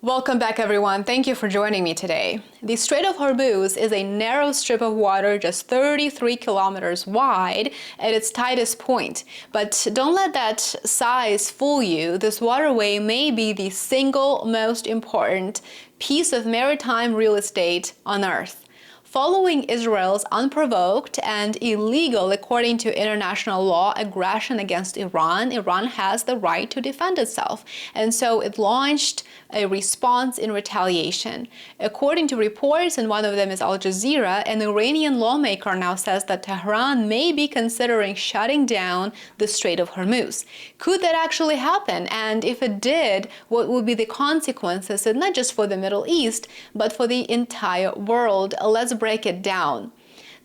Welcome back, everyone. Thank you for joining me today. The Strait of Hormuz is a narrow strip of water just 33 kilometers wide at its tightest point. But don't let that size fool you. This waterway may be the single most important piece of maritime real estate on Earth. Following Israel's unprovoked and illegal, according to international law, aggression against Iran, Iran has the right to defend itself. And so it launched a response in retaliation. According to reports, and one of them is Al Jazeera, an Iranian lawmaker now says that Tehran may be considering shutting down the Strait of Hormuz. Could that actually happen? And if it did, what would be the consequences, and not just for the Middle East, but for the entire world? Let's break it down.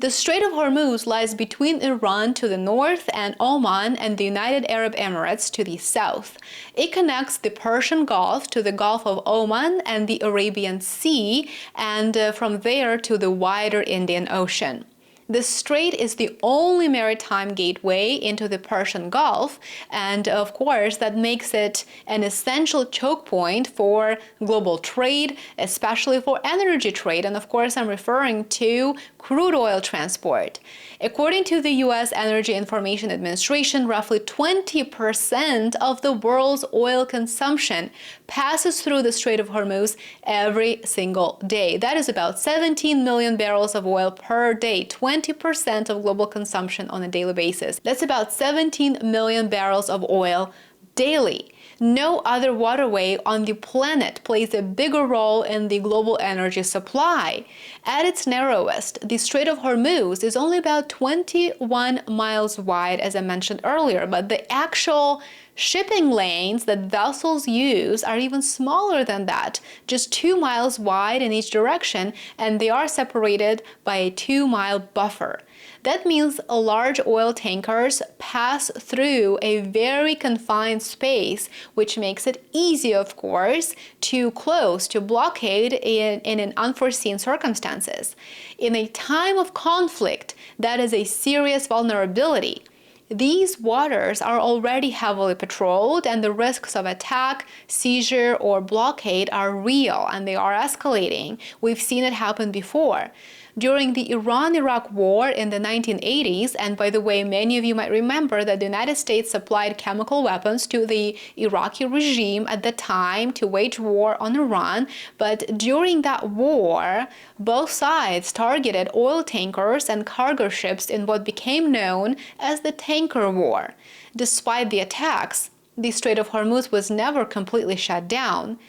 The Strait of Hormuz lies between Iran to the north and Oman and the United Arab Emirates to the south. It connects the Persian Gulf to the Gulf of Oman and the Arabian Sea, and from there to the wider Indian Ocean. The strait is the only maritime gateway into the Persian Gulf, and of course that makes it an essential choke point for global trade, especially for energy trade, and of course I'm referring to crude oil transport. According to the U.S. Energy Information Administration, roughly 20% of the world's oil consumption passes through the Strait of Hormuz every single day. That is about 17 million barrels of oil per day, 20% of global consumption on a daily basis. That's about 17 million barrels of oil daily. No other waterway on the planet plays a bigger role in the global energy supply. At its narrowest, the Strait of Hormuz is only about 21 miles wide, as I mentioned earlier, but the actual shipping lanes that vessels use are even smaller than that, just 2 miles wide in each direction, and they are separated by a 2-mile buffer. That means large oil tankers pass through a very confined space, which makes it easy, of course, to close, to blockade in an unforeseen circumstances. In a time of conflict, that is a serious vulnerability. These waters are already heavily patrolled, and the risks of attack, seizure, or blockade are real, and they are escalating. We've seen it happen before. During the Iran-Iraq War in the 1980s, and by the way, many of you might remember that the United States supplied chemical weapons to the Iraqi regime at the time to wage war on Iran, but during that war, both sides targeted oil tankers and cargo ships in what became known as the Tanker War. Despite the attacks, the Strait of Hormuz was never completely shut down.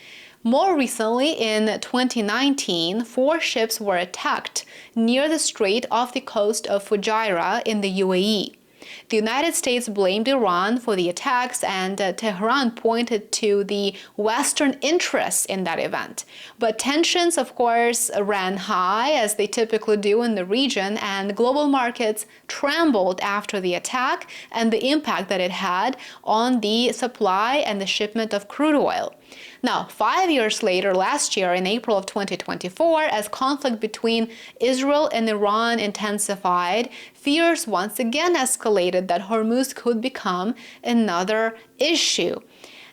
More recently, in 2019, 4 ships were attacked near the strait off the coast of Fujairah in the UAE. The United States blamed Iran for the attacks, and Tehran pointed to the Western interests in that event. But tensions, of course, ran high, as they typically do in the region, and global markets trembled after the attack and the impact that it had on the supply and the shipment of crude oil. Now, 5 years later, last year, in April of 2024, as conflict between Israel and Iran intensified, fears once again escalated that Hormuz could become another issue.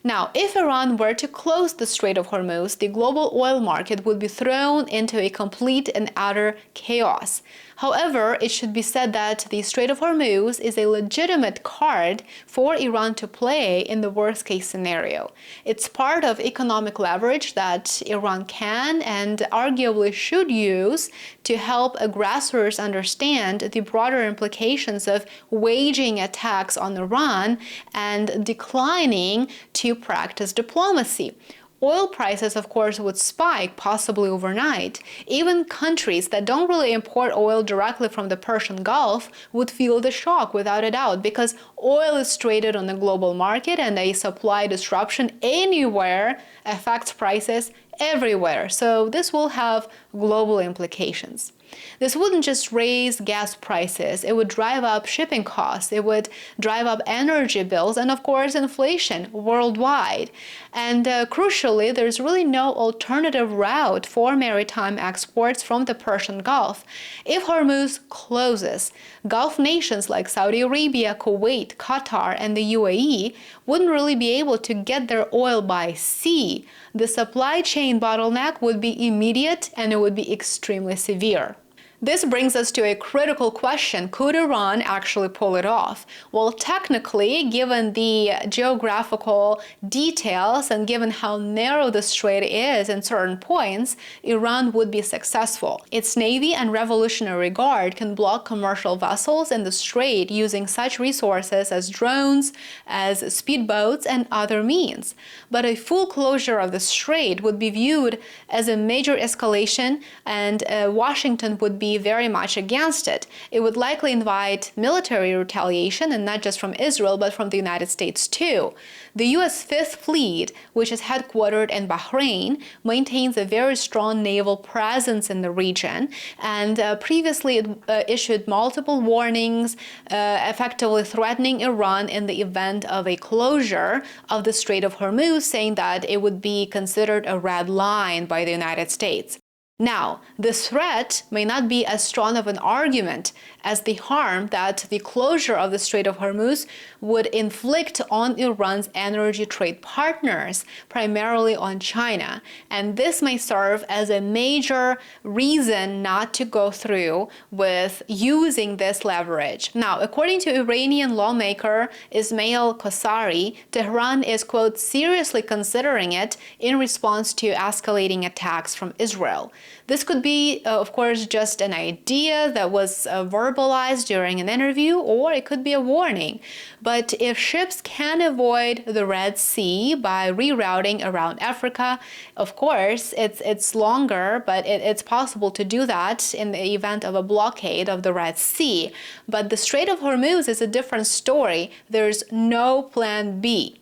Now, if Iran were to close the Strait of Hormuz, the global oil market would be thrown into a complete and utter chaos. However, it should be said that the Strait of Hormuz is a legitimate card for Iran to play in the worst-case scenario. It's part of economic leverage that Iran can and arguably should use to help aggressors understand the broader implications of waging attacks on Iran and declining to practice diplomacy. Oil prices, of course, would spike, possibly overnight. Even countries that don't really import oil directly from the Persian Gulf would feel the shock, without a doubt, because oil is traded on the global market, and a supply disruption anywhere affects prices everywhere. So this will have global implications. This wouldn't just raise gas prices, it would drive up shipping costs, it would drive up energy bills, and of course inflation worldwide. And crucially, there's really no alternative route for maritime exports from the Persian Gulf. If Hormuz closes, Gulf nations like Saudi Arabia, Kuwait, Qatar, and the UAE wouldn't really be able to get their oil by sea. The supply chain bottleneck would be immediate and it would be extremely severe. This brings us to a critical question. Could Iran actually pull it off? Well, technically, given the geographical details and given how narrow the strait is in certain points, Iran would be successful. Its Navy and Revolutionary Guard can block commercial vessels in the strait using such resources as drones, as speedboats, and other means. But a full closure of the strait would be viewed as a major escalation, and Washington would be very much against it. It would likely invite military retaliation, and not just from Israel, but from the United States too. The U.S. Fifth Fleet, which is headquartered in Bahrain, maintains a very strong naval presence in the region, and previously it issued multiple warnings, effectively threatening Iran in the event of a closure of the Strait of Hormuz, saying that it would be considered a red line by the United States. Now, this threat may not be as strong of an argument as the harm that the closure of the Strait of Hormuz would inflict on Iran's energy trade partners, primarily on China. And this may serve as a major reason not to go through with using this leverage. Now, according to Iranian lawmaker Ismail Kosari, Tehran is, quote, seriously considering it in response to escalating attacks from Israel. This could be, of course, just an idea that was verbalized during an interview, or it could be a warning. But if ships can avoid the Red Sea by rerouting around Africa, of course, it's longer, but it's possible to do that in the event of a blockade of the Red Sea. But the Strait of Hormuz is a different story. There's no plan B.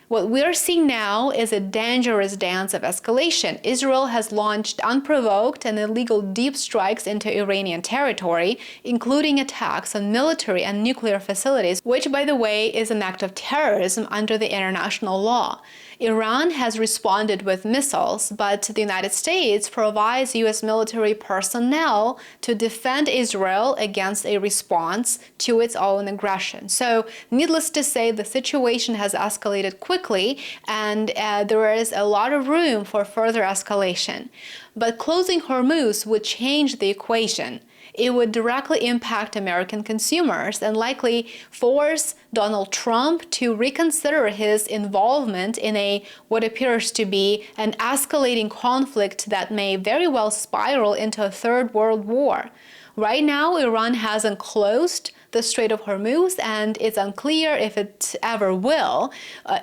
What we're seeing now is a dangerous dance of escalation. Israel has launched unprovoked and illegal deep strikes into Iranian territory, including attacks on military and nuclear facilities, which, by the way, is an act of terrorism under the international law. Iran has responded with missiles, but the United States provides U.S. military personnel to defend Israel against a response to its own aggression. So, needless to say, the situation has escalated quickly, and there is a lot of room for further escalation. But closing Hormuz would change the equation. It would directly impact American consumers and likely force Donald Trump to reconsider his involvement in what appears to be an escalating conflict that may very well spiral into a third world war. Right now, Iran hasn't closed the Strait of Hormuz, and it's unclear if it ever will.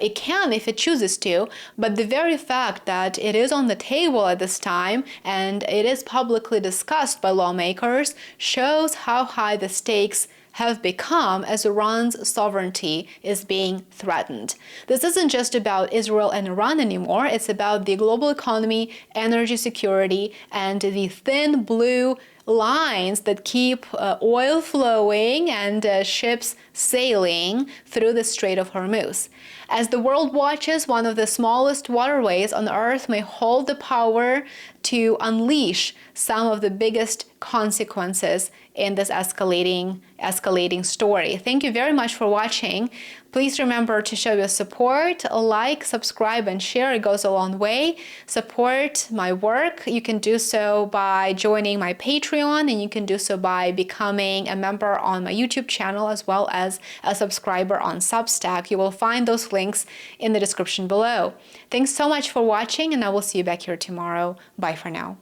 It can if it chooses to, but the very fact that it is on the table at this time and it is publicly discussed by lawmakers shows how high the stakes have become as Iran's sovereignty is being threatened. This isn't just about Israel and Iran anymore, it's about the global economy, energy security, and the thin blue lines that keep oil flowing and ships sailing through the Strait of Hormuz. As the world watches, one of the smallest waterways on Earth may hold the power to unleash some of the biggest consequences in this escalating story. Thank you very much for watching. Please remember to show your support, like, subscribe, and share. It goes a long way. Support my work. You can do so by joining my Patreon, and you can do so by becoming a member on my YouTube channel, as well as a subscriber on Substack. You will find those links in the description below. Thanks so much for watching, and I will see you back here tomorrow. Bye for now.